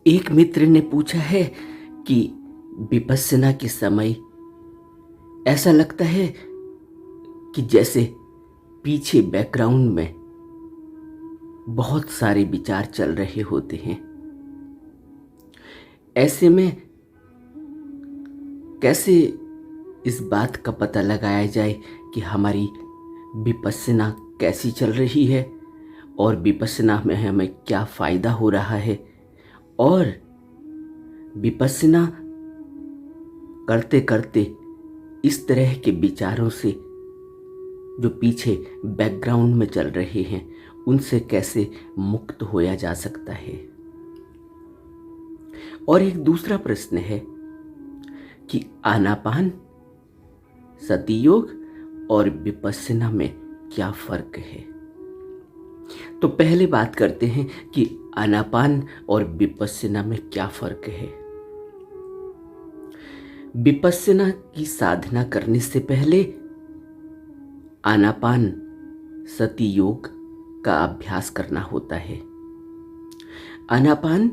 एक मित्र ने पूछा है कि विपश्यना के समय ऐसा लगता है कि जैसे पीछे बैकग्राउंड में बहुत सारे विचार चल रहे होते हैं। ऐसे में कैसे इस बात का पता लगाया जाए कि हमारी विपश्यना कैसी चल रही है और विपश्यना में हमें क्या फ़ायदा हो रहा है, और विपश्यना करते करते इस तरह के विचारों से जो पीछे बैकग्राउंड में चल रहे हैं उनसे कैसे मुक्त होया जा सकता है। और एक दूसरा प्रश्न है कि आनापान, सती योग और विपश्यना में क्या फर्क है। तो पहले बात करते हैं कि आनापान और विपश्यना में क्या फर्क है। विपश्यना की साधना करने से पहले आनापान सती योग का अभ्यास करना होता है। आनापान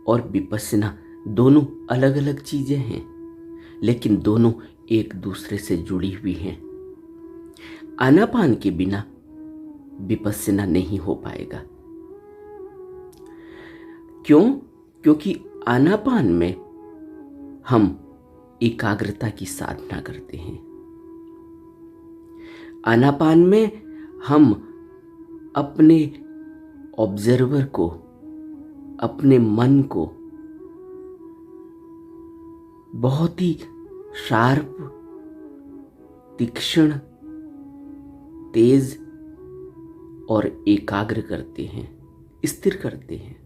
और विपश्यना दोनों अलग अलग चीजें हैं, लेकिन दोनों एक दूसरे से जुड़ी हुई हैं। आनापान के बिना विपश्यना नहीं हो पाएगा। क्यों? क्योंकि आनापान में हम एकाग्रता की साधना करते हैं। आनापान में हम अपने ऑब्जर्वर को, अपने मन को बहुत ही शार्प, तीक्ष्ण, तेज और एकाग्र करते हैं, स्थिर करते हैं।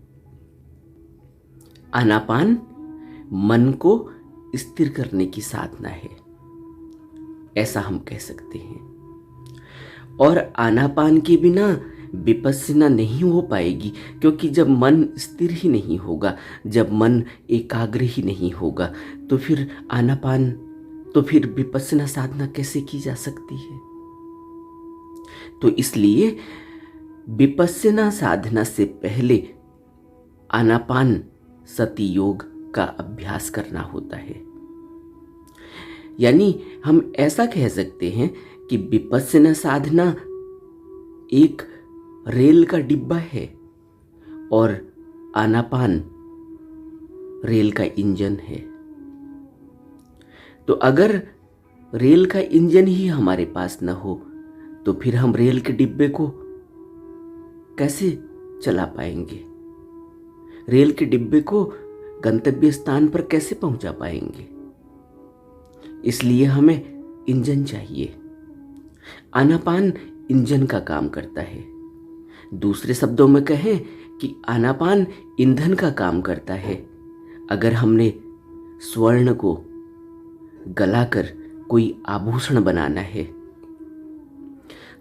आनापान मन को स्थिर करने की साधना है, ऐसा हम कह सकते हैं। और आनापान के बिना विपश्यना नहीं हो पाएगी, क्योंकि जब मन स्थिर ही नहीं होगा, जब मन एकाग्र ही नहीं होगा, तो फिर आनापान, तो फिर विपश्यना साधना कैसे की जा सकती है। तो इसलिए विपश्यना साधना से पहले आनापान सती योग का अभ्यास करना होता है। यानी हम ऐसा कह सकते हैं कि विपश्यना साधना एक रेल का डिब्बा है और आनापान रेल का इंजन है। तो अगर रेल का इंजन ही हमारे पास न हो तो फिर हम रेल के डिब्बे को कैसे चला पाएंगे, रेल के डिब्बे को गंतव्य स्थान पर कैसे पहुंचा पाएंगे। इसलिए हमें इंजन चाहिए। आनापान इंजन का काम करता है। दूसरे शब्दों में कहें कि आनापान ईंधन का काम करता है। अगर हमने स्वर्ण को गलाकर कोई आभूषण बनाना है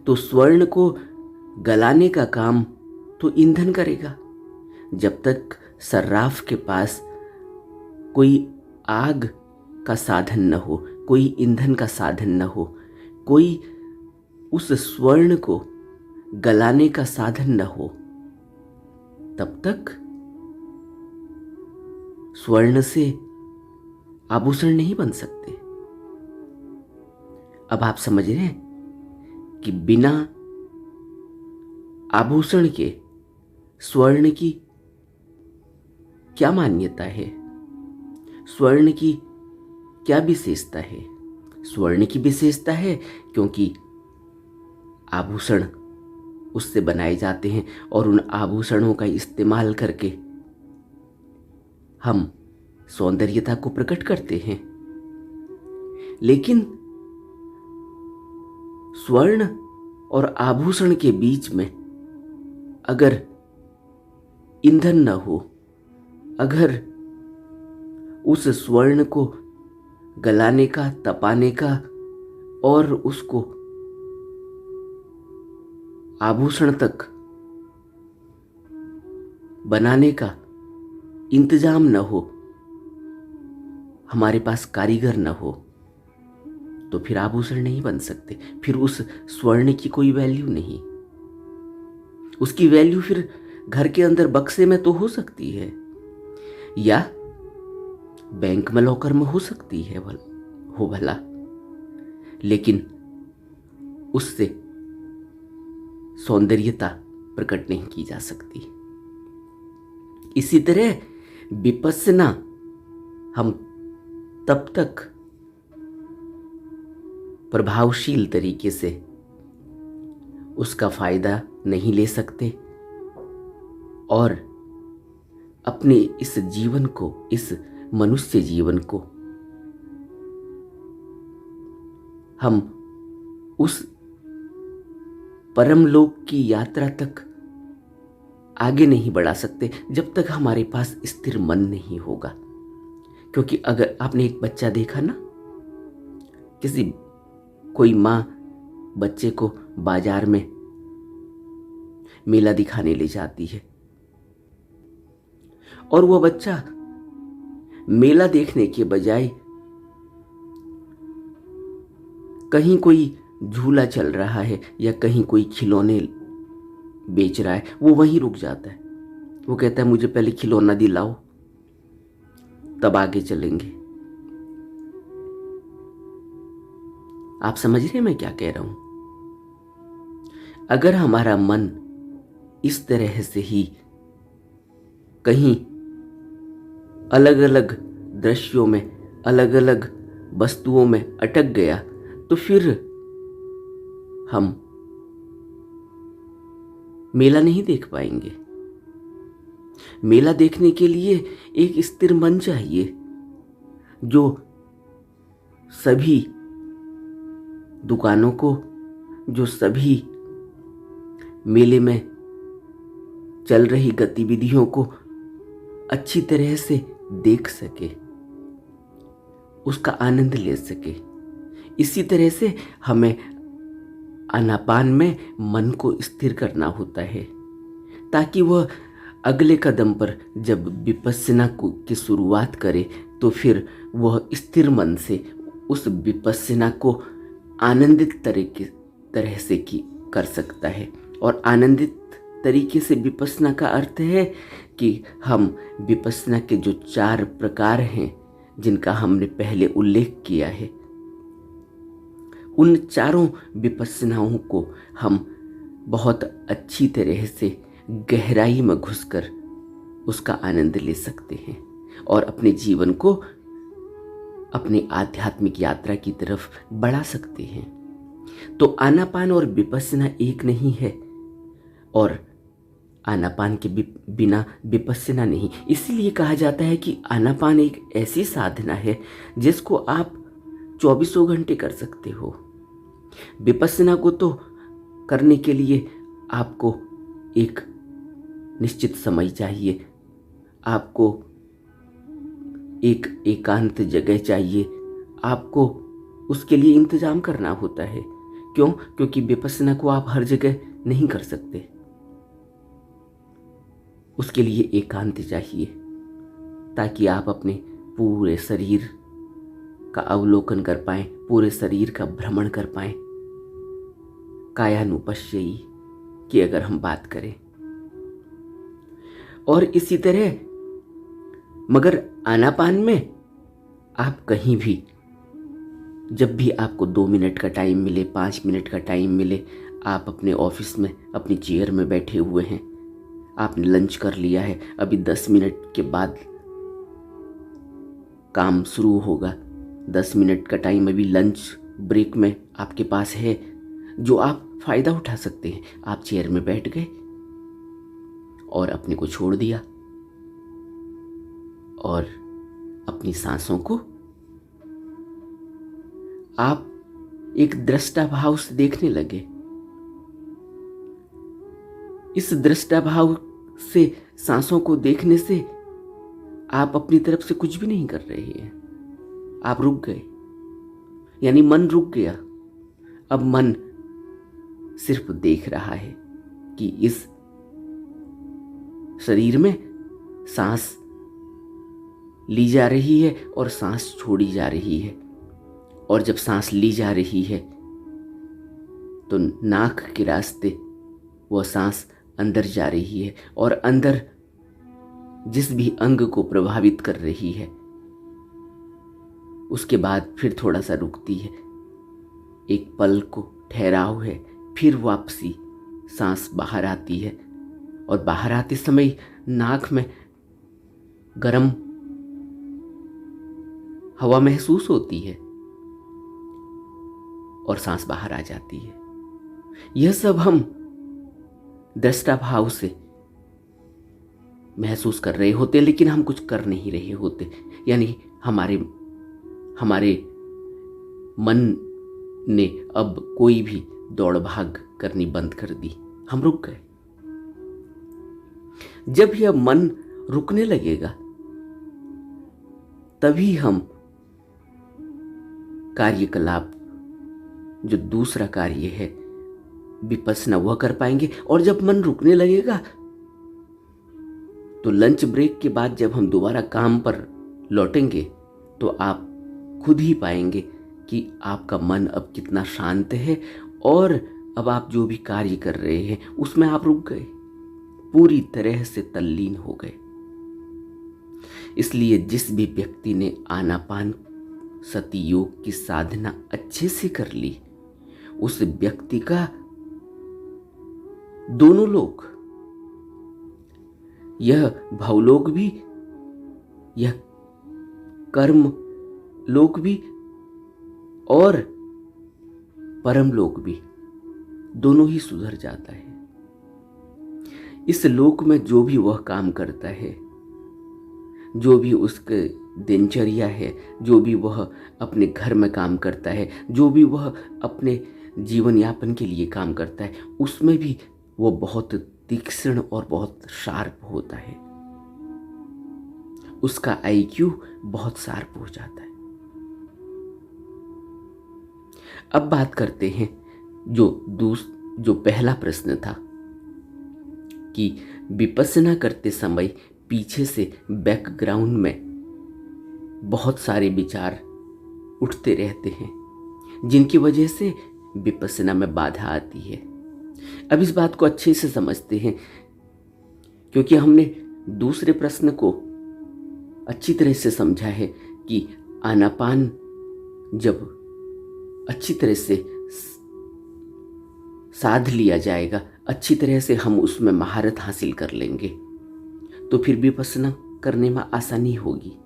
तो स्वर्ण को गलाने का काम तो ईंधन करेगा। जब तक सर्राफ के पास कोई आग का साधन न हो, कोई ईंधन का साधन न हो, कोई उस स्वर्ण को गलाने का साधन न हो, तब तक स्वर्ण से आभूषण नहीं बन सकते। अब आप समझ रहे हैं कि बिना आभूषण के स्वर्ण की क्या मान्यता है, स्वर्ण की क्या विशेषता है। स्वर्ण की विशेषता है क्योंकि आभूषण उससे बनाए जाते हैं और उन आभूषणों का इस्तेमाल करके हम सौंदर्यता को प्रकट करते हैं। लेकिन स्वर्ण और आभूषण के बीच में अगर ईंधन न हो, अगर उस स्वर्ण को गलाने का, तपाने का और उसको आभूषण तक बनाने का इंतजाम न हो, हमारे पास कारीगर न हो, तो फिर आभूषण नहीं बन सकते। फिर उस स्वर्ण की कोई वैल्यू नहीं। उसकी वैल्यू फिर घर के अंदर बक्से में तो हो सकती है, या बैंक में लॉकर में हो सकती है भला, लेकिन उससे सौंदर्यता प्रकट नहीं की जा सकती। इसी तरह विपश्यना हम तब तक प्रभावशील तरीके से उसका फायदा नहीं ले सकते और अपने इस जीवन को, इस मनुष्य जीवन को हम उस परम लोक की यात्रा तक आगे नहीं बढ़ा सकते जब तक हमारे पास स्थिर मन नहीं होगा। क्योंकि अगर आपने एक बच्चा देखा ना, कोई माँ बच्चे को बाजार में मेला दिखाने ले जाती है और वह बच्चा मेला देखने के बजाय कहीं कोई झूला चल रहा है या कहीं कोई खिलौने बेच रहा है, वो वहीं रुक जाता है। वो कहता है मुझे पहले खिलौना दिलाओ, तब आगे चलेंगे। आप समझ रहे हैं मैं क्या कह रहा हूं? अगर हमारा मन इस तरह से ही कहीं अलग अलग दृश्यों में, अलग अलग वस्तुओं में अटक गया तो फिर हम मेला नहीं देख पाएंगे। मेला देखने के लिए एक स्थिर मन चाहिए जो सभी दुकानों को, जो सभी मेले में चल रही गतिविधियों को अच्छी तरह से देख सके, उसका आनंद ले सके। इसी तरह से हमें आनापान में मन को स्थिर करना होता है ताकि वह अगले कदम पर जब विपश्यना की शुरुआत करे तो फिर वह स्थिर मन से उस विपश्यना को आनंदित तरह से कर सकता है। और आनंदित तरीके से विपश्यना का अर्थ है कि हम विपश्यना के जो 4 प्रकार हैं जिनका हमने पहले उल्लेख किया है, उन चारों विपश्यनाओं को हम बहुत अच्छी तरह से गहराई में घुसकर उसका आनंद ले सकते हैं और अपने जीवन को अपनी आध्यात्मिक यात्रा की तरफ बढ़ा सकते हैं। तो आनापान और विपश्यना एक नहीं है और आनापान के बिना विपश्यना नहीं। इसलिए कहा जाता है कि आनापान एक ऐसी साधना है जिसको आप 24 घंटे कर सकते हो। विपश्यना को तो करने के लिए आपको एक निश्चित समय चाहिए, आपको एक एकांत जगह चाहिए, आपको उसके लिए इंतजाम करना होता है। क्यों? क्योंकि विपश्यना को आप हर जगह नहीं कर सकते, उसके लिए एकांत चाहिए ताकि आप अपने पूरे शरीर का अवलोकन कर पाएं, पूरे शरीर का भ्रमण कर पाएं। कायानुपश्ययी की अगर हम बात करें, और इसी तरह मगर आनापान में आप कहीं भी, जब भी आपको 2 मिनट का टाइम मिले, 5 मिनट का टाइम मिले, आप अपने ऑफिस में अपनी चेयर में बैठे हुए हैं, आपने लंच कर लिया है, अभी 10 मिनट के बाद काम शुरू होगा, 10 मिनट का टाइम अभी लंच ब्रेक में आपके पास है जो आप फायदा उठा सकते हैं। आप चेयर में बैठ गए और अपने को छोड़ दिया और अपनी सांसों को आप एक दृष्टा भाव से देखने लगे। इस दृष्टा भाव से सांसों को देखने से आप अपनी तरफ से कुछ भी नहीं कर रहे हैं, आप रुक गए, यानी मन रुक गया। अब मन सिर्फ देख रहा है कि इस शरीर में सांस ली जा रही है और सांस छोड़ी जा रही है, और जब सांस ली जा रही है तो नाक के रास्ते वह सांस अंदर जा रही है और अंदर जिस भी अंग को प्रभावित कर रही है, उसके बाद फिर थोड़ा सा रुकती है, एक पल को ठहराव है, फिर वापसी सांस बाहर आती है और बाहर आते समय नाक में गर्म हवा महसूस होती है और सांस बाहर आ जाती है। यह सब हम दृष्टा भाव से महसूस कर रहे होते, लेकिन हम कुछ कर नहीं रहे होते। यानी हमारे मन ने अब कोई भी दौड़ भाग करनी बंद कर दी, हम रुक गए। जब यह मन रुकने लगेगा तभी हम कार्यकलाप, जो दूसरा कार्य है विपश्यना, वह कर पाएंगे। और जब मन रुकने लगेगा तो लंच ब्रेक के बाद जब हम दोबारा काम पर लौटेंगे तो आप खुद ही पाएंगे कि आपका मन अब कितना शांत है और अब आप जो भी कार्य कर रहे हैं उसमें आप रुक गए, पूरी तरह से तल्लीन हो गए। इसलिए जिस भी व्यक्ति ने आनापान सति योग की साधना अच्छे से कर ली, उस व्यक्ति का दोनों लोक, यह भवलोक भी, यह कर्म लोक भी और परम लोक भी, दोनों ही सुधर जाता है। इस लोक में जो भी वह काम करता है, जो भी उसके दिनचर्या है, जो भी वह अपने घर में काम करता है, जो भी वह अपने जीवन यापन के लिए काम करता है, उसमें भी वो बहुत तीक्ष्ण और बहुत शार्प होता है। उसका आईक्यू बहुत शार्प हो जाता है। अब बात करते हैं जो पहला प्रश्न था कि विपश्यना करते समय पीछे से बैकग्राउंड में बहुत सारे विचार उठते रहते हैं, जिनकी वजह से विपश्यना में बाधा आती है। अब इस बात को अच्छे से समझते हैं, क्योंकि हमने दूसरे प्रश्न को अच्छी तरह से समझा है कि आनापान जब अच्छी तरह से साध लिया जाएगा, अच्छी तरह से हम उसमें महारत हासिल कर लेंगे, तो फिर विपश्यना करने में आसानी होगी।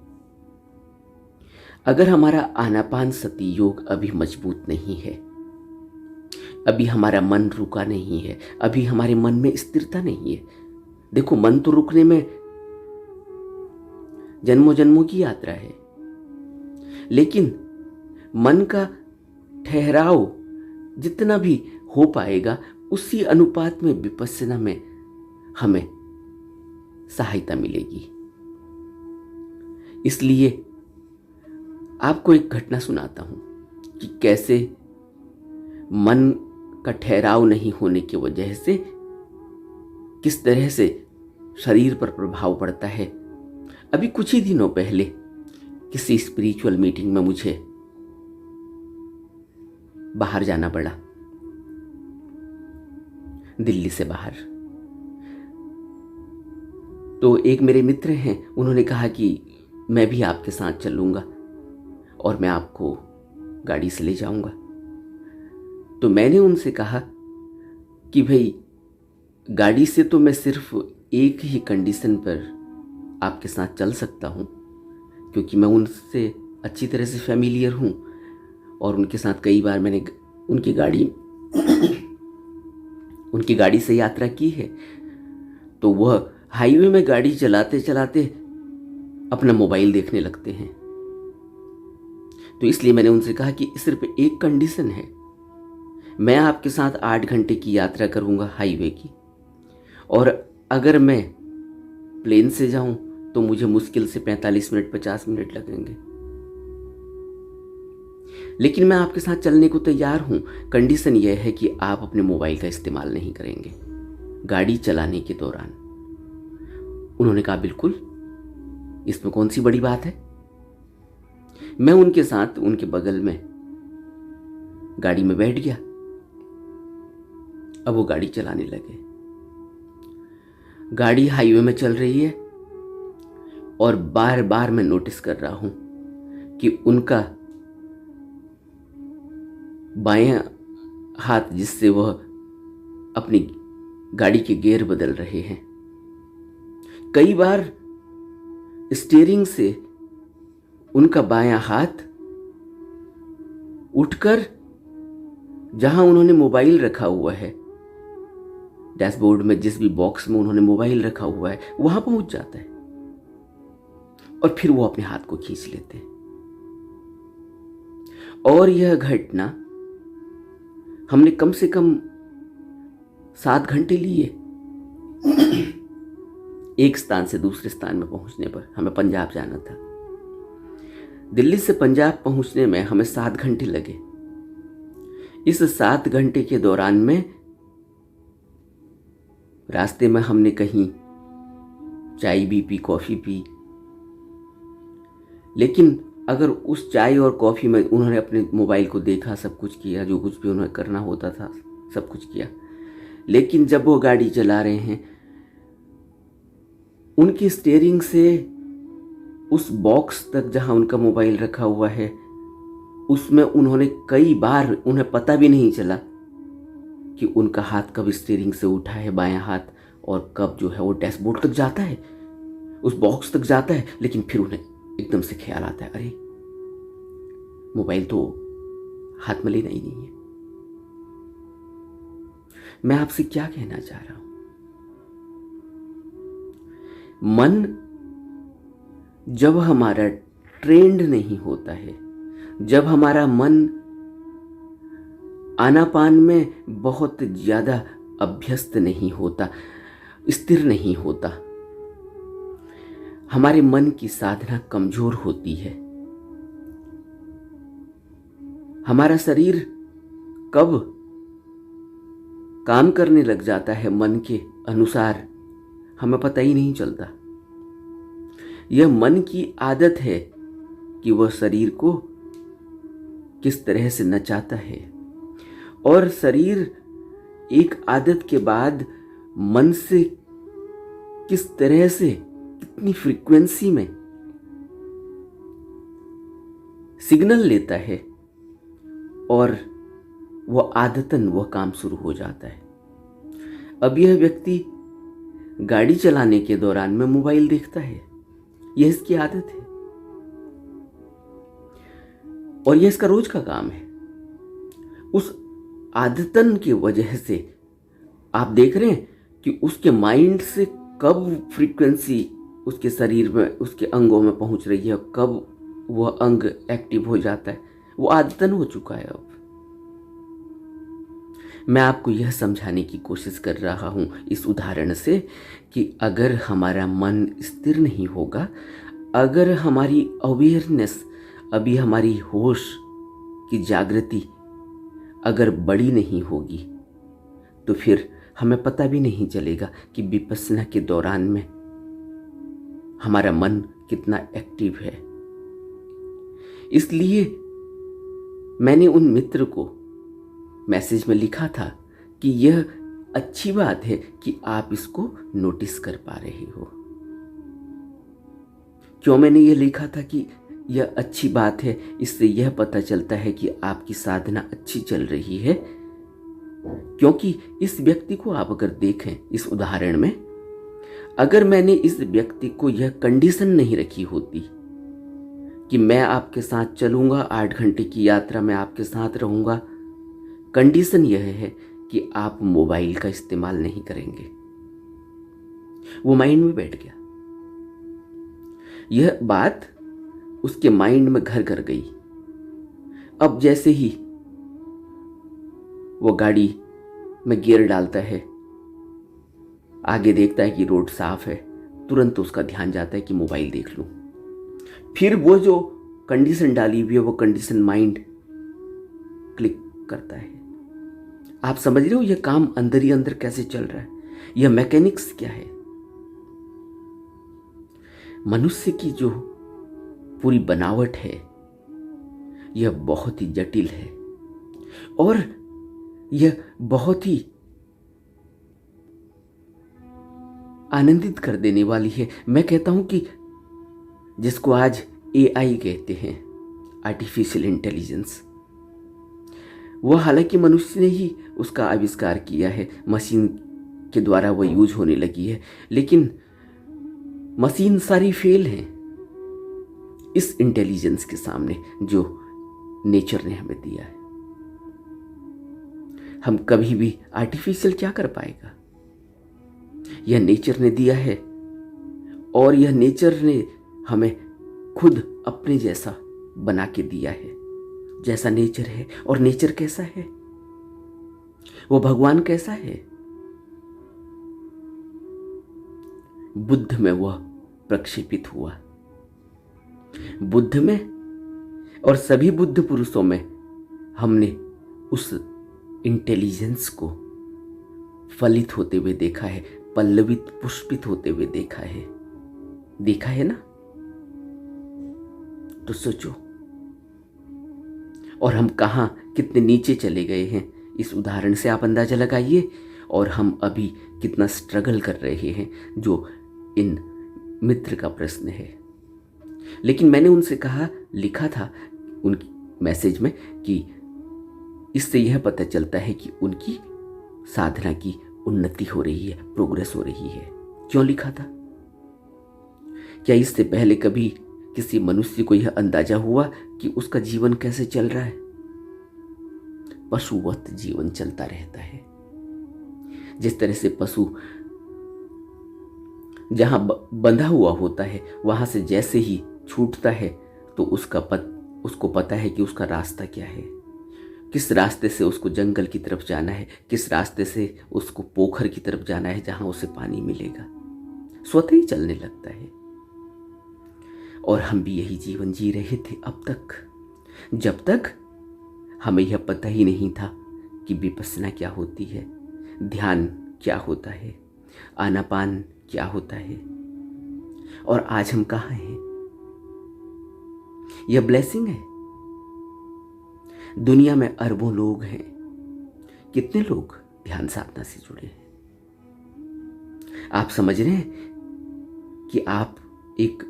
अगर हमारा आनापान सति योग अभी मजबूत नहीं है, अभी हमारा मन रुका नहीं है, अभी हमारे मन में स्थिरता नहीं है। देखो, मन तो रुकने में जन्मों जन्मों की यात्रा है, लेकिन मन का ठहराव जितना भी हो पाएगा उसी अनुपात में विपश्यना में हमें सहायता मिलेगी। इसलिए आपको एक घटना सुनाता हूं कि कैसे मन का ठहराव नहीं होने की वजह से किस तरह से शरीर पर प्रभाव पड़ता है। अभी कुछ ही दिनों पहले किसी स्पिरिचुअल मीटिंग में मुझे बाहर जाना पड़ा, दिल्ली से बाहर। तो एक मेरे मित्र हैं, उन्होंने कहा कि मैं भी आपके साथ चलूंगा और मैं आपको गाड़ी से ले जाऊंगा। तो मैंने उनसे कहा कि भाई, गाड़ी से तो मैं सिर्फ एक ही कंडीशन पर आपके साथ चल सकता हूं, क्योंकि मैं उनसे अच्छी तरह से फैमिलियर हूं और उनके साथ कई बार मैंने उनकी गाड़ी से यात्रा की है। तो वह हाईवे में गाड़ी चलाते चलाते अपना मोबाइल देखने लगते हैं। तो इसलिए मैंने उनसे कहा कि सिर्फ एक कंडीशन है, मैं आपके साथ 8 घंटे की यात्रा करूंगा हाईवे की, और अगर मैं प्लेन से जाऊं तो मुझे मुश्किल से 45 मिनट 50 मिनट लगेंगे, लेकिन मैं आपके साथ चलने को तैयार हूं। कंडीशन यह है कि आप अपने मोबाइल का इस्तेमाल नहीं करेंगे गाड़ी चलाने के दौरान। उन्होंने कहा बिल्कुल, इसमें कौन सी बड़ी बात है। मैं उनके साथ उनके बगल में गाड़ी में बैठ गया। अब वो गाड़ी चलाने लगे। गाड़ी हाईवे में चल रही है और बार बार मैं नोटिस कर रहा हूं कि उनका बायां हाथ जिससे वह अपनी गाड़ी के गियर बदल रहे हैं, कई बार स्टीयरिंग से उनका बायां हाथ उठकर जहां उन्होंने मोबाइल रखा हुआ है, डैशबोर्ड में जिस भी बॉक्स में उन्होंने मोबाइल रखा हुआ है, वहां पहुंच जाता है और फिर वो अपने हाथ को खींच लेते हैं। और यह घटना हमने कम से कम 7 घंटे लिए एक स्थान से दूसरे स्थान में पहुंचने पर। हमें पंजाब जाना था। दिल्ली से पंजाब पहुंचने में हमें 7 घंटे लगे। इस 7 घंटे के दौरान में रास्ते में हमने कहीं चाय भी पी, कॉफी पी, लेकिन अगर उस चाय और कॉफी में उन्होंने अपने मोबाइल को देखा, सब कुछ किया, जो कुछ भी उन्हें करना होता था सब कुछ किया, लेकिन जब वो गाड़ी चला रहे हैं, उनकी स्टीयरिंग से उस बॉक्स तक जहां उनका मोबाइल रखा हुआ है, उसमें उन्होंने कई बार, उन्हें पता भी नहीं चला कि उनका हाथ कब स्टीयरिंग से उठा है, बायां हाथ, और कब जो है वो डैशबोर्ड तक जाता है, उस बॉक्स तक जाता है। लेकिन फिर उन्हें एकदम से ख्याल आता है, अरे मोबाइल तो हाथ में लेना ही नहीं है। मैं आपसे क्या कहना चाह रहा हूं? मन जब हमारा ट्रेंड नहीं होता है, जब हमारा मन आनापान में बहुत ज्यादा अभ्यस्त नहीं होता, स्थिर नहीं होता, हमारे मन की साधना कमजोर होती है। हमारा शरीर कब काम करने लग जाता है मन के अनुसार, हमें पता ही नहीं चलता। यह मन की आदत है कि वह शरीर को किस तरह से नचाता है, और शरीर एक आदत के बाद मन से किस तरह से, कितनी फ्रीक्वेंसी में सिग्नल लेता है, और वह आदतन वह काम शुरू हो जाता है। अब यह व्यक्ति गाड़ी चलाने के दौरान में मोबाइल देखता है, यह इसकी आदत है और यह इसका रोज का काम है। उस आदतन की वजह से आप देख रहे हैं कि उसके माइंड से कब फ्रीक्वेंसी उसके शरीर में, उसके अंगों में पहुंच रही है, कब वह अंग एक्टिव हो जाता है, वो आदतन हो चुका है। अब मैं आपको यह समझाने की कोशिश कर रहा हूं इस उदाहरण से कि अगर हमारा मन स्थिर नहीं होगा, अगर हमारी अवेयरनेस, अभी हमारी होश की जागृति अगर बड़ी नहीं होगी, तो फिर हमें पता भी नहीं चलेगा कि विपस्सना के दौरान में हमारा मन कितना एक्टिव है। इसलिए मैंने उन मित्र को मैसेज में लिखा था कि यह अच्छी बात है कि आप इसको नोटिस कर पा रहे हो। क्यों मैंने यह लिखा था कि यह अच्छी बात है? इससे यह पता चलता है कि आपकी साधना अच्छी चल रही है। क्योंकि इस व्यक्ति को आप अगर देखें, इस उदाहरण में अगर मैंने इस व्यक्ति को यह कंडीशन नहीं रखी होती कि मैं आपके साथ चलूंगा, 8 घंटे की यात्रा में आपके साथ रहूंगा, कंडीशन यह है कि आप मोबाइल का इस्तेमाल नहीं करेंगे, वो माइंड में बैठ गया। यह बात उसके माइंड में घर कर गई। अब जैसे ही वो गाड़ी में गियर डालता है, आगे देखता है कि रोड साफ है, तुरंत उसका ध्यान जाता है कि मोबाइल देख लूं। फिर वो जो कंडीशन डाली हुई है, वो कंडीशन माइंड क्लिक करता है। आप समझ रहे हो यह काम अंदर ही अंदर कैसे चल रहा है? यह मैकेनिक्स क्या है? मनुष्य की जो पूरी बनावट है, यह बहुत ही जटिल है और यह बहुत ही आनंदित कर देने वाली है। मैं कहता हूं कि जिसको आज एआई कहते हैं, आर्टिफिशियल इंटेलिजेंस। वह हालांकि मनुष्य ने ही उसका आविष्कार किया है, मशीन के द्वारा वह यूज होने लगी है, लेकिन मशीन सारी फेल है इस इंटेलिजेंस के सामने जो नेचर ने हमें दिया है। हम कभी भी आर्टिफिशियल क्या कर पाएगा? यह नेचर ने दिया है, और यह नेचर ने हमें खुद अपने जैसा बना के दिया है, जैसा नेचर है। और नेचर कैसा है? वो भगवान कैसा है? बुद्ध में वह प्रक्षेपित हुआ। बुद्ध में और सभी बुद्ध पुरुषों में हमने उस इंटेलिजेंस को फलित होते हुए देखा है, पल्लवित पुष्पित होते हुए देखा है ना? तो सोचो, और हम कहां कितने नीचे चले गए हैं, इस उदाहरण से आप अंदाजा लगाइए। और हम अभी कितना स्ट्रगल कर रहे हैं, जो इन मित्र का प्रश्न है। लेकिन मैंने उनसे कहा, लिखा था उनकी मैसेज में कि इससे यह पता चलता है कि उनकी साधना की उन्नति हो रही है, प्रोग्रेस हो रही है। क्यों लिखा था? क्या इससे पहले कभी किसी मनुष्य को यह अंदाजा हुआ कि उसका जीवन कैसे चल रहा है? पशुवत जीवन चलता रहता है। जिस तरह से पशु जहां बंधा हुआ होता है, वहां से जैसे ही छूटता है तो उसको पता है कि उसका रास्ता क्या है, किस रास्ते से उसको जंगल की तरफ जाना है, किस रास्ते से उसको पोखर की तरफ जाना है जहां उसे पानी मिलेगा। स्वतः ही चलने लगता है। और हम भी यही जीवन जी रहे थे अब तक, जब तक हमें यह पता ही नहीं था कि विपस्सना क्या होती है, ध्यान क्या होता है, आनापान क्या होता है। और आज हम कहाँ हैं? यह ब्लेसिंग है। दुनिया में अरबों लोग हैं, कितने लोग ध्यान साधना से जुड़े हैं? आप समझ रहे हैं कि आप एक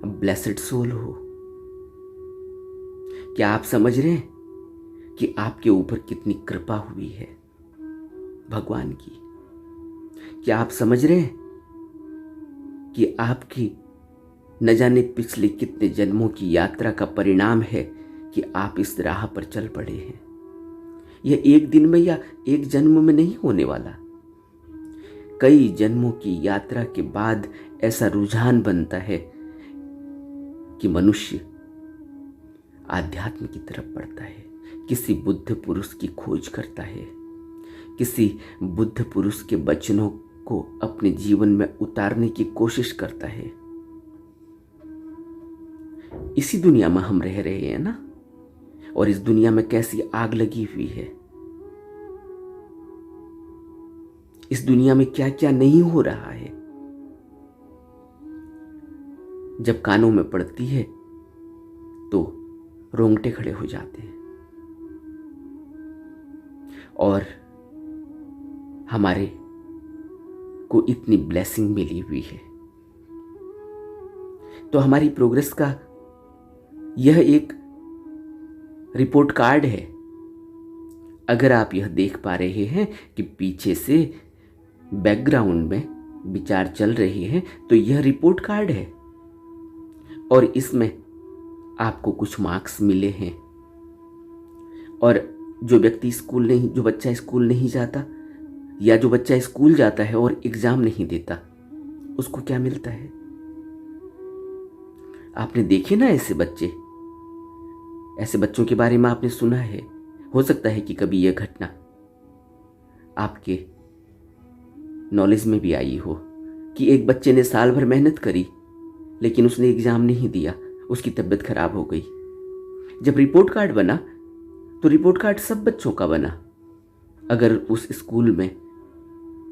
ब्लेस्ड सोल हो? क्या आप समझ रहे हैं कि आपके ऊपर कितनी कृपा हुई है भगवान की? क्या आप समझ रहे हैं कि आपकी न जाने पिछले कितने जन्मों की यात्रा का परिणाम है कि आप इस राह पर चल पड़े हैं? यह एक दिन में या एक जन्म में नहीं होने वाला। कई जन्मों की यात्रा के बाद ऐसा रुझान बनता है कि मनुष्य आध्यात्म की तरफ बढ़ता है, किसी बुद्ध पुरुष की खोज करता है, किसी बुद्ध पुरुष के वचनों को अपने जीवन में उतारने की कोशिश करता है। इसी दुनिया में हम रह रहे हैं ना, और इस दुनिया में कैसी आग लगी हुई है। इस दुनिया में क्या क्या नहीं हो रहा है। जब कानों में पड़ती है तो रोंगटे खड़े हो जाते हैं। और हमारे को इतनी ब्लेसिंग मिली हुई है, तो हमारी प्रोग्रेस का यह एक रिपोर्ट कार्ड है। अगर आप यह देख पा रहे हैं कि पीछे से बैकग्राउंड में विचार चल रहे हैं, तो यह रिपोर्ट कार्ड है। और इसमें आपको कुछ मार्क्स मिले हैं। और जो बच्चा स्कूल नहीं जाता, या जो बच्चा स्कूल जाता है और एग्जाम नहीं देता, उसको क्या मिलता है? आपने देखे ना ऐसे बच्चों के बारे में आपने सुना है। हो सकता है कि कभी यह घटना आपके नॉलेज में भी आई हो कि एक बच्चे ने साल भर मेहनत करी, लेकिन उसने एग्जाम नहीं दिया, उसकी तबीयत खराब हो गई। जब रिपोर्ट कार्ड बना तो रिपोर्ट कार्ड सब बच्चों का बना। अगर उस स्कूल में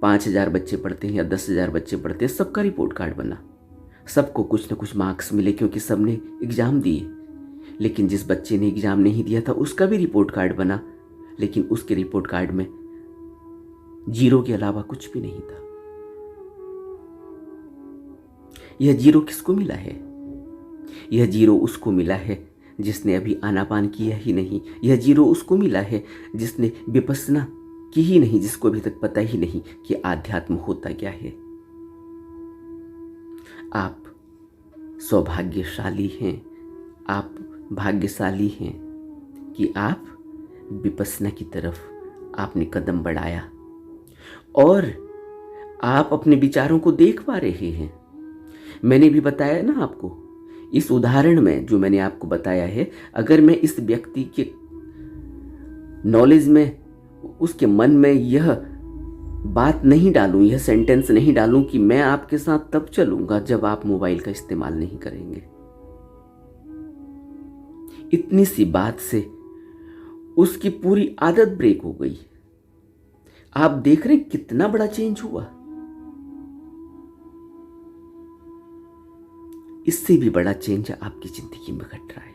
5,000 बच्चे पढ़ते हैं या 10,000 बच्चे पढ़ते हैं, सबका रिपोर्ट कार्ड बना, सबको कुछ न कुछ मार्क्स मिले क्योंकि सबने एग्जाम दिए। लेकिन जिस बच्चे ने एग्जाम नहीं दिया था उसका भी रिपोर्ट कार्ड बना, लेकिन उसके रिपोर्ट कार्ड में 0 के अलावा कुछ भी नहीं था। यह 0 किसको मिला है? यह जीरो उसको मिला है जिसने अभी आनापान किया ही नहीं। यह जीरो उसको मिला है जिसने विपस्सना की ही नहीं, जिसको अभी तक पता ही नहीं कि आध्यात्म होता क्या है। आप सौभाग्यशाली हैं, आप भाग्यशाली हैं कि आप विपस्सना की तरफ आपने कदम बढ़ाया और आप अपने विचारों को देख पा रहे हैं। मैंने भी बताया ना आपको, इस उदाहरण में जो मैंने आपको बताया है, अगर मैं इस व्यक्ति के नॉलेज में, उसके मन में यह बात नहीं डालूं, यह सेंटेंस नहीं डालूं कि मैं आपके साथ तब चलूंगा जब आप मोबाइल का इस्तेमाल नहीं करेंगे, इतनी सी बात से उसकी पूरी आदत ब्रेक हो गई। आप देख रहे कितना बड़ा चेंज हुआ। इससे भी बड़ा चेंज आपकी जिंदगी में घट रहा है,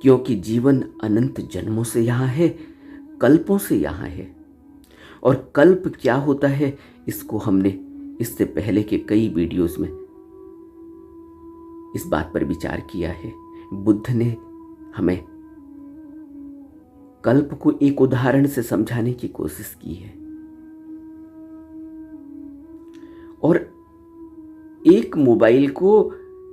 क्योंकि जीवन अनंत जन्मों से यहां है, कल्पों से यहां है। और कल्प क्या होता है इसको हमने इससे पहले के कई वीडियोस में इस बात पर विचार किया है। बुद्ध ने हमें कल्प को एक उदाहरण से समझाने की कोशिश की है। और एक मोबाइल को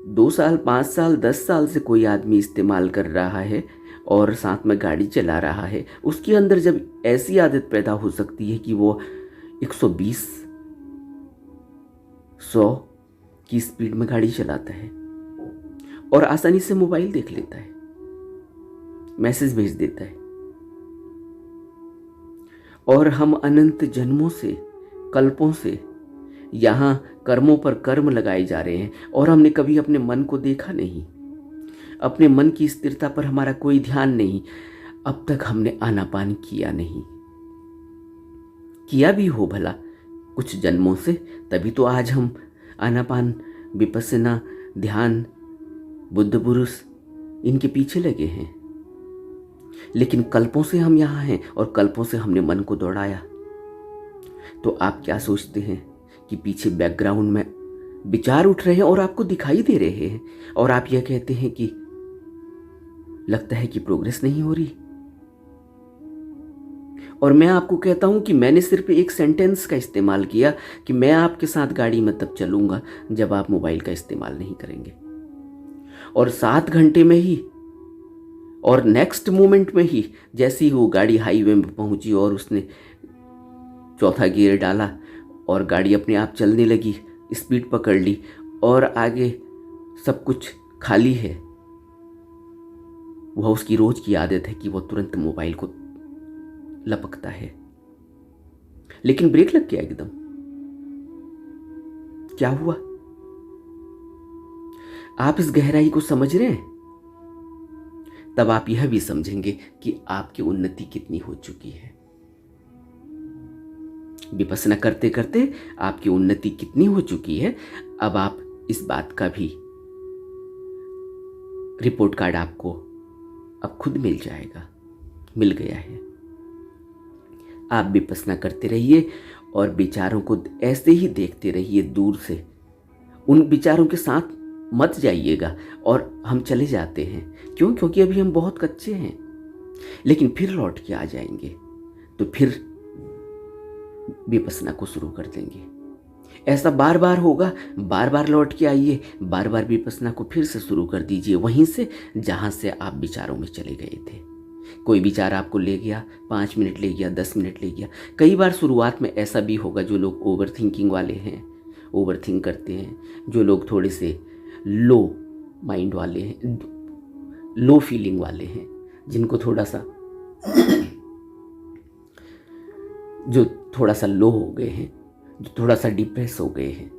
2 साल, 5 साल, 10 साल से कोई आदमी इस्तेमाल कर रहा है और साथ में गाड़ी चला रहा है, उसके अंदर जब ऐसी आदत पैदा हो सकती है कि वो 120, 100 की स्पीड में गाड़ी चलाता है और आसानी से मोबाइल देख लेता है, मैसेज भेज देता है, और हम अनंत जन्मों से, कल्पों से यहाँ कर्मों पर कर्म लगाए जा रहे हैं और हमने कभी अपने मन को देखा नहीं, अपने मन की स्थिरता पर हमारा कोई ध्यान नहीं। अब तक हमने आनापान किया नहीं, किया भी हो भला कुछ जन्मों से, तभी तो आज हम आनापान, विपस्सना, ध्यान, बुद्ध पुरुष इनके पीछे लगे हैं। लेकिन कल्पों से हम यहाँ हैं और कल्पों से हमने मन को दौड़ाया। तो आप क्या सोचते हैं कि पीछे बैकग्राउंड में विचार उठ रहे हैं और आपको दिखाई दे रहे हैं, और आप यह कहते हैं कि लगता है कि प्रोग्रेस नहीं हो रही। और मैं आपको कहता हूं कि मैंने सिर्फ एक सेंटेंस का इस्तेमाल किया कि मैं आपके साथ गाड़ी में तब चलूंगा जब आप मोबाइल का इस्तेमाल नहीं करेंगे, और 7 घंटे में ही और नेक्स्ट मोमेंट में ही जैसे ही वो गाड़ी हाईवे में पहुंची और उसने चौथा गियर डाला और गाड़ी अपने आप चलने लगी, स्पीड पकड़ ली और आगे सब कुछ खाली है, वह उसकी रोज की आदत है कि वह तुरंत मोबाइल को लपकता है। लेकिन ब्रेक लग गया एकदम। क्या हुआ? आप इस गहराई को समझ रहे हैं? तब आप यह भी समझेंगे कि आपकी उन्नति कितनी हो चुकी है। विपस्सना करते करते आपकी उन्नति कितनी हो चुकी है, अब आप इस बात का भी रिपोर्ट कार्ड आपको अब खुद मिल जाएगा, मिल गया है। आप विपस्सना करते रहिए और विचारों को ऐसे ही देखते रहिए दूर से, उन विचारों के साथ मत जाइएगा। और हम चले जाते हैं, क्यों? क्योंकि अभी हम बहुत कच्चे हैं, लेकिन फिर लौट के आ जाएंगे तो फिर विपस्सना को शुरू कर देंगे। ऐसा बार बार होगा, बार बार लौट के आइए, बार बार विपस्सना को फिर से शुरू कर दीजिए वहीं से जहां से आप विचारों में चले गए थे। कोई विचार आपको ले गया, 5 मिनट ले गया, 10 मिनट ले गया। कई बार शुरुआत में ऐसा भी होगा, जो लोग ओवर थिंकिंग वाले हैं, ओवर थिंक करते हैं, जो लोग थोड़े से लो माइंड वाले हैं, लो फीलिंग वाले हैं, जिनको थोड़ा सा जो थोड़ा सा लो हो गए हैं, जो थोड़ा सा डिप्रेस हो गए हैं,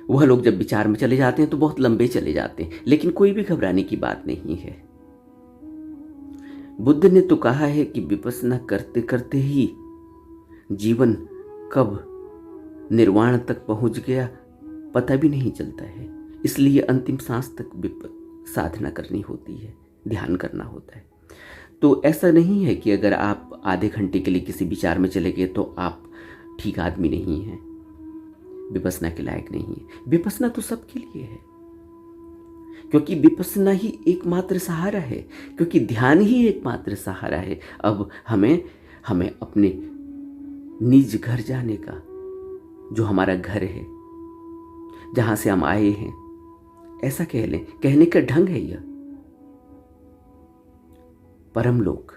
वह लोग जब विचार में चले जाते हैं तो बहुत लंबे चले जाते हैं। लेकिन कोई भी घबराने की बात नहीं है। बुद्ध ने तो कहा है कि विपस्सना करते करते ही जीवन कब निर्वाण तक पहुंच गया पता भी नहीं चलता है। इसलिए अंतिम सांस तक साधना करनी होती है, ध्यान करना होता है। तो ऐसा नहीं है कि अगर आप आधे घंटे के लिए किसी विचार में चले गए तो आप ठीक आदमी नहीं हैं। विपश्यना के लायक नहीं है। विपश्यना तो सबके लिए है, क्योंकि विपश्यना ही एकमात्र सहारा है, क्योंकि ध्यान ही एकमात्र सहारा है। अब हमें अपने निज घर जाने का, जो हमारा घर है, जहां से हम आए हैं, ऐसा कह लें, कहने का ढंग है यह। परमलोक,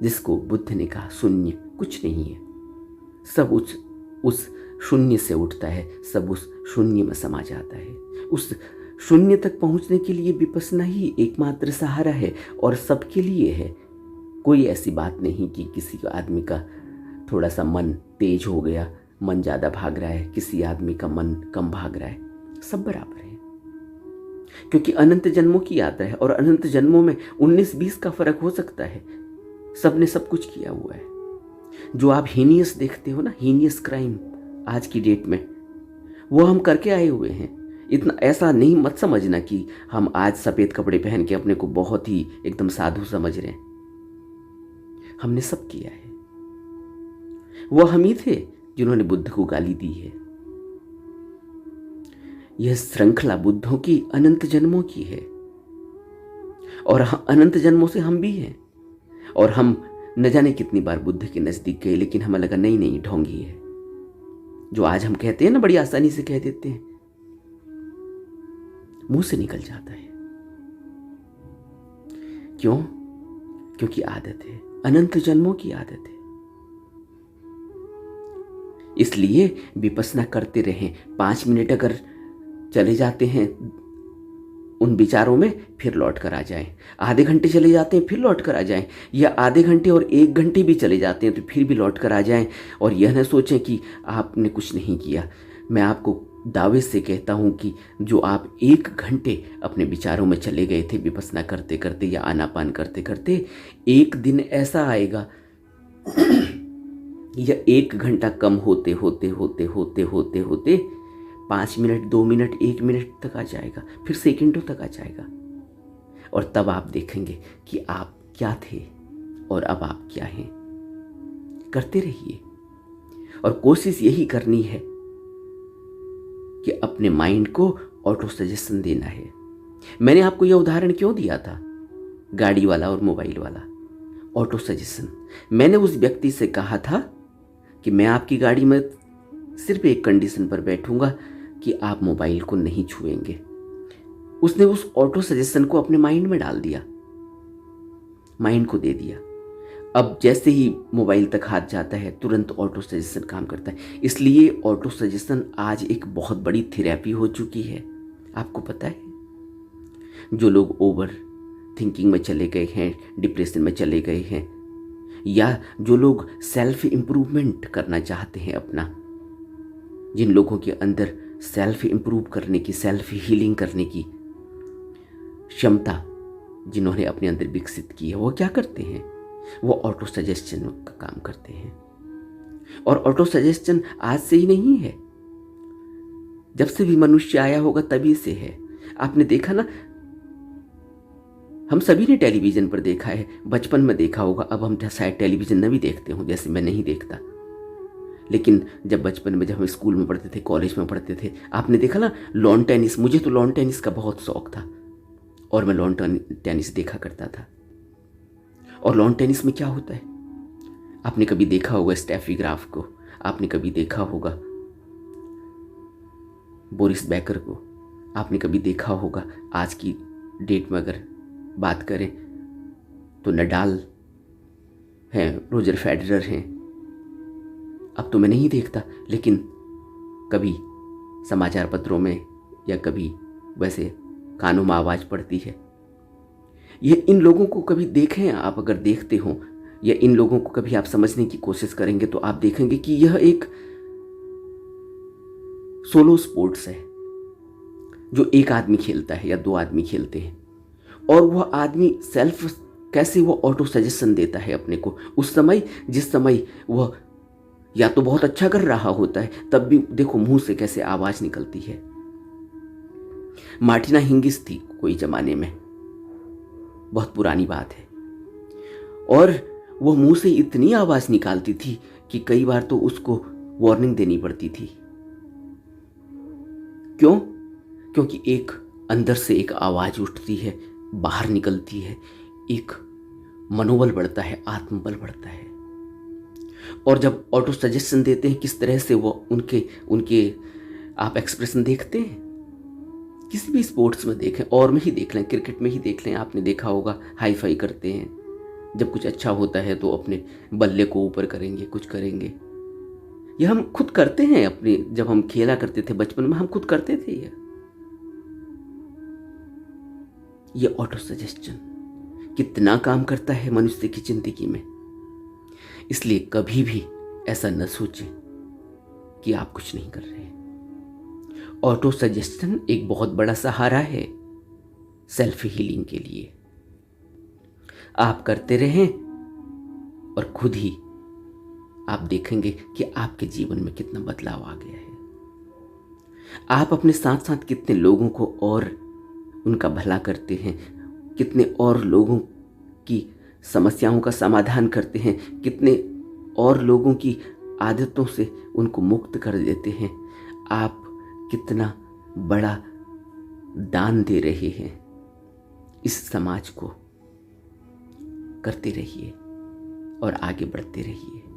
जिसको बुद्ध ने कहा शून्य, कुछ नहीं है, सब उस शून्य से उठता है, सब उस शून्य में समा जाता है। उस शून्य तक पहुंचने के लिए विपश्यना ही एकमात्र सहारा है और सबके लिए है। कोई ऐसी बात नहीं कि किसी आदमी का थोड़ा सा मन तेज हो गया, मन ज़्यादा भाग रहा है, किसी आदमी का मन कम भाग रहा है, सब बराबर है। क्योंकि अनंत जन्मों की यात्रा है और अनंत जन्मों में 19-20 का फर्क हो सकता है। सब ने सब कुछ किया हुआ है। जो आप हीनियस देखते हो ना, हीनियस क्राइम आज की डेट में, वो हम करके आए हुए हैं। इतना ऐसा नहीं मत समझना कि हम आज सफ़ेद कपड़े पहन के अपने को बहुत ही एकदम साधु समझ रहे हैं। हमने सब किया है। वो हम ही थे जिन्होंने बुद्ध को गाली दी है। यह श्रृंखला बुद्धों की अनंत जन्मों की है और अनंत जन्मों से हम भी हैं। और हम न जाने कितनी बार बुद्ध के नज़दीक गए, लेकिन हमें लगा नहीं ढोंगी है। जो आज हम कहते हैं ना, बड़ी आसानी से कह देते हैं, मुंह से निकल जाता है। क्यों? क्योंकि आदत है, अनंत जन्मों की आदत है। इसलिए विपश्यना करते रहें। 5 मिनट अगर चले जाते हैं उन विचारों में, फिर लौट कर आ जाएं। आधे घंटे चले जाते हैं, फिर लौट कर आ जाएं। या आधे घंटे और 1 घंटे भी चले जाते हैं तो फिर भी लौट कर आ जाएं। और यह न सोचें कि आपने कुछ नहीं किया। मैं आपको दावे से कहता हूं कि जो आप 1 घंटे अपने विचारों में चले गए थे विपश्यना करते करते या आनापान करते करते, एक दिन ऐसा आएगा यह 1 घंटा कम होते होते होते होते होते होते 5 मिनट, 2 मिनट, 1 मिनट तक आ जाएगा, फिर सेकंडों तक आ जाएगा। और तब आप देखेंगे कि आप क्या थे और अब आप क्या हैं। करते रहिए और कोशिश यही करनी है कि अपने माइंड को ऑटो सजेशन देना है। मैंने आपको यह उदाहरण क्यों दिया था, गाड़ी वाला और मोबाइल वाला, ऑटो सजेशन। मैंने उस व्यक्ति से कहा था कि मैं आपकी गाड़ी में सिर्फ एक कंडीशन पर बैठूंगा कि आप मोबाइल को नहीं छुएंगे। उसने उस ऑटो सजेशन को अपने माइंड में डाल दिया, माइंड को दे दिया। अब जैसे ही मोबाइल तक हाथ जाता है तुरंत ऑटो सजेशन काम करता है। इसलिए ऑटो सजेशन आज एक बहुत बड़ी थेरेपी हो चुकी है। आपको पता है, जो लोग ओवर थिंकिंग में चले गए हैं, डिप्रेशन में चले गए हैं, या जो लोग सेल्फ इम्प्रूवमेंट करना चाहते हैं अपना, जिन लोगों के अंदर सेल्फ इम्प्रूव करने की, सेल्फ हीलिंग करने की क्षमता जिन्होंने अपने अंदर विकसित की है, वो क्या करते हैं? वो ऑटो सजेशन का काम करते हैं। और ऑटो सजेशन आज से ही नहीं है, जब से भी मनुष्य आया होगा तभी से है। आपने देखा ना, हम सभी ने टेलीविज़न पर देखा है, बचपन में देखा होगा। अब हम शायद टेलीविज़न न भी देखते हों, जैसे मैं नहीं देखता। लेकिन जब बचपन में, जब हम स्कूल में पढ़ते थे, कॉलेज में पढ़ते थे, आपने देखा ना लॉन टेनिस। मुझे तो लॉन टेनिस का बहुत शौक था और मैं लॉन टेनिस देखा करता था। और लॉन टेनिस में क्या होता है, आपने कभी देखा होगा स्टेफी ग्राफ को, आपने कभी देखा होगा बोरिस बेकर को, आपने कभी देखा होगा। आज की डेट में अगर बात करें तो नडाल हैं, रोजर फेडरर हैं। अब तो मैं नहीं देखता, लेकिन कभी समाचार पत्रों में या कभी वैसे कानों में आवाज़ पड़ती है। ये इन लोगों को कभी देखें आप, अगर देखते हो, या इन लोगों को कभी आप समझने की कोशिश करेंगे तो आप देखेंगे कि यह एक सोलो स्पोर्ट्स है जो एक आदमी खेलता है या 2 आदमी खेलते हैं। और वह आदमी सेल्फ कैसे वो ऑटो सजेशन देता है अपने को, उस समय जिस समय वह या तो बहुत अच्छा कर रहा होता है, तब भी देखो मुंह से कैसे आवाज निकलती है। मार्टिना हिंगिस थी कोई जमाने में, बहुत पुरानी बात है, और वह मुंह से इतनी आवाज निकालती थी कि कई बार तो उसको वार्निंग देनी पड़ती थी क्यों? क्योंकि एक अंदर से एक आवाज़ उठती है, बाहर निकलती है, एक मनोबल बढ़ता है, आत्मबल बढ़ता है। और जब ऑटो सजेशन देते हैं, किस तरह से वो उनके उनके आप एक्सप्रेशन देखते हैं, किसी भी स्पोर्ट्स में देखें, और में ही देख लें, क्रिकेट में ही देख लें, आपने देखा होगा हाई फाई करते हैं। जब कुछ अच्छा होता है तो अपने बल्ले को ऊपर करेंगे, कुछ करेंगे। ये हम खुद करते हैं अपने, जब हम खेला करते थे बचपन में, हम खुद करते थे। ये ऑटो सजेशन कितना काम करता है मनुष्य की जिंदगी में। इसलिए कभी भी ऐसा न सोचें कि आप कुछ नहीं कर रहे हैं। ऑटो सजेशन एक बहुत बड़ा सहारा है सेल्फ हीलिंग के लिए। आप करते रहें और खुद ही आप देखेंगे कि आपके जीवन में कितना बदलाव आ गया है। आप अपने साथ साथ कितने लोगों को और उनका भला करते हैं, कितने और लोगों की समस्याओं का समाधान करते हैं, कितने और लोगों की आदतों से उनको मुक्त कर देते हैं। आप कितना बड़ा दान दे रहे हैं इस समाज को। करते रहिए और आगे बढ़ते रहिए।